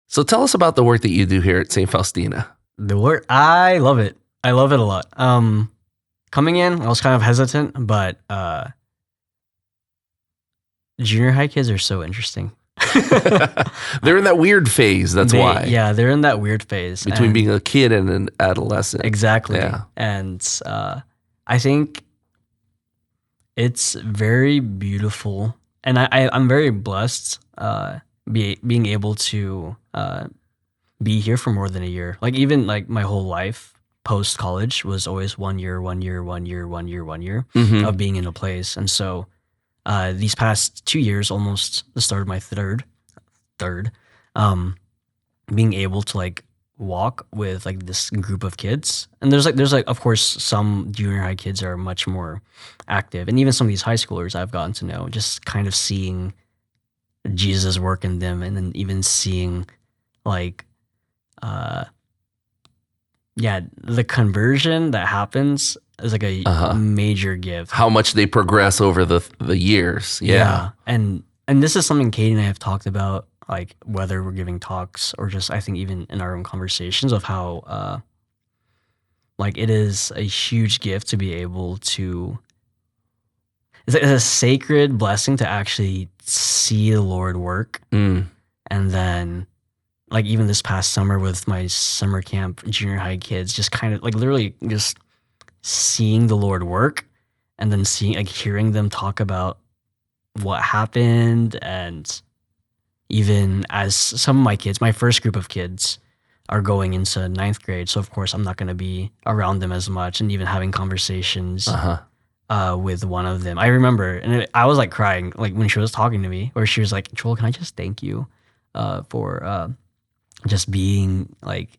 So tell us about the work that you do here at St. Faustina. The work, I love it. I love it a lot. Coming in, I was kind of hesitant, but junior high kids are so interesting. They're in that weird phase. That's why. Yeah, they're in that weird phase. Between being a kid and an adolescent. Exactly. Yeah. And I think it's very beautiful. And I'm very blessed being able to be here for more than a year. Like even like my whole life post college was always 1 year Mm-hmm. of being in a place. And so these past 2 years, almost the start of my third, being able to like walk with like this group of kids. And there's like of course some junior high kids are much more active, and even some of these high schoolers I've gotten to know, just kind of seeing Jesus work in them, and then even seeing like the conversion that happens is like a major gift. How much they progress over the years. Yeah. And this is something Katie and I have talked about, like whether we're giving talks or just I think even in our own conversations of how like it is a huge gift to be able to, it's a sacred blessing to actually see the Lord work. And then like even this past summer with my summer camp junior high kids, just kind of like literally just seeing the Lord work, and then seeing like hearing them talk about what happened. And even as some of my kids, my first group of kids are going into ninth grade, so of course I'm not going to be around them as much, and even having conversations with one of them. I remember, and I was like crying like when she was talking to me, where she was like, Joel, can I just thank you for just being like,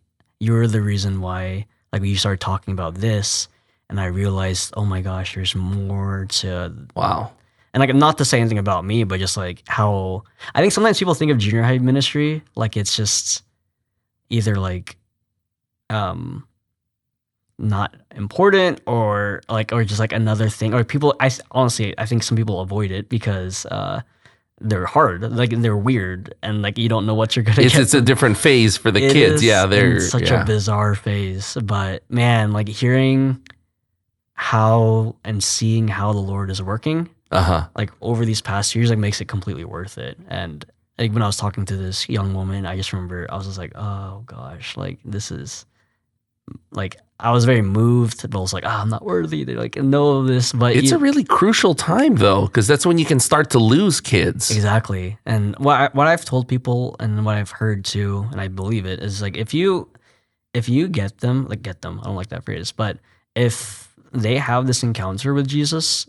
you're the reason why like you started talking about this, and I realized, oh my gosh, there's more to Wow. And like not to say anything about me, but just like how I think sometimes people think of junior high ministry like it's just either like not important or just like another thing, or people I think some people avoid it because they're hard, like they're weird, and like you don't know what you're gonna get. It's a different phase for the kids. Yeah, they're such a bizarre phase. But man, like hearing how and seeing how the Lord is working, like over these past years, like makes it completely worth it. And like when I was talking to this young woman, I just remember I was just like, oh gosh, like this is like I was very moved, but I was like, I'm not worthy to like know this. But it's a really crucial time though, because that's when you can start to lose kids. Exactly. And what I've told people and what I've heard too, and I believe it, is like if you get them, I don't like that phrase, but if they have this encounter with Jesus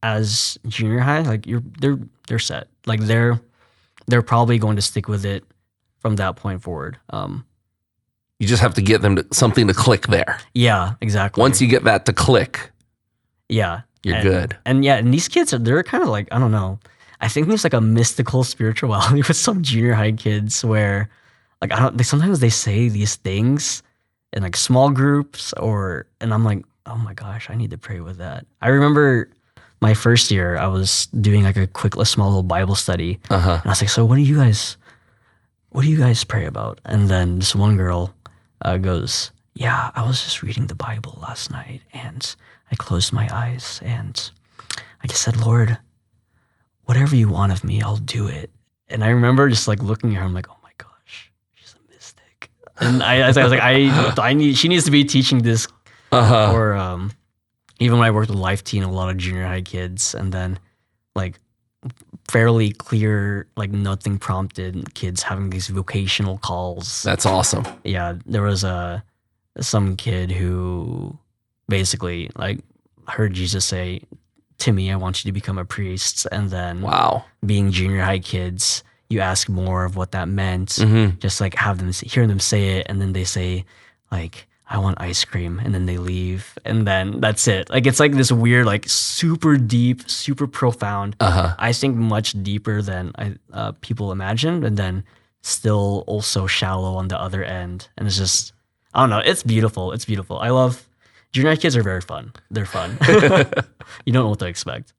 as junior high, like they're set. Like they're probably going to stick with it from that point forward. You just have to get them to something to click there. Yeah, exactly. Once you get that to click, you're good. And these kids they're kind of like, I don't know. I think there's like a mystical spirituality with some junior high kids where like sometimes they say these things in like small groups and I'm like, oh my gosh, I need to pray with that. I remember my first year I was doing like a small little Bible study. And I was like, so what do you guys pray about? And then this one girl goes, yeah, I was just reading the Bible last night and I closed my eyes and I just said, Lord, whatever you want of me, I'll do it. And I remember just like looking at her, I'm like, oh my gosh, she's a mystic. And I was like, she needs to be teaching this. Or even when I worked with Life Teen, a lot of junior high kids, and then like fairly clear, like nothing prompted kids having these vocational calls. That's awesome. Yeah, there was some kid who basically like heard Jesus say, Timmy, I want you to become a priest. And then being junior high kids, you ask more of what that meant. Just like hear them say it, and then they say like, I want ice cream, and then they leave, and then that's it. Like it's like this weird, like super deep, super profound. I think much deeper than people imagine, and then still also shallow on the other end. And it's just, I don't know. It's beautiful. It's beautiful. I love junior high kids are very fun. They're fun. You don't know what to expect.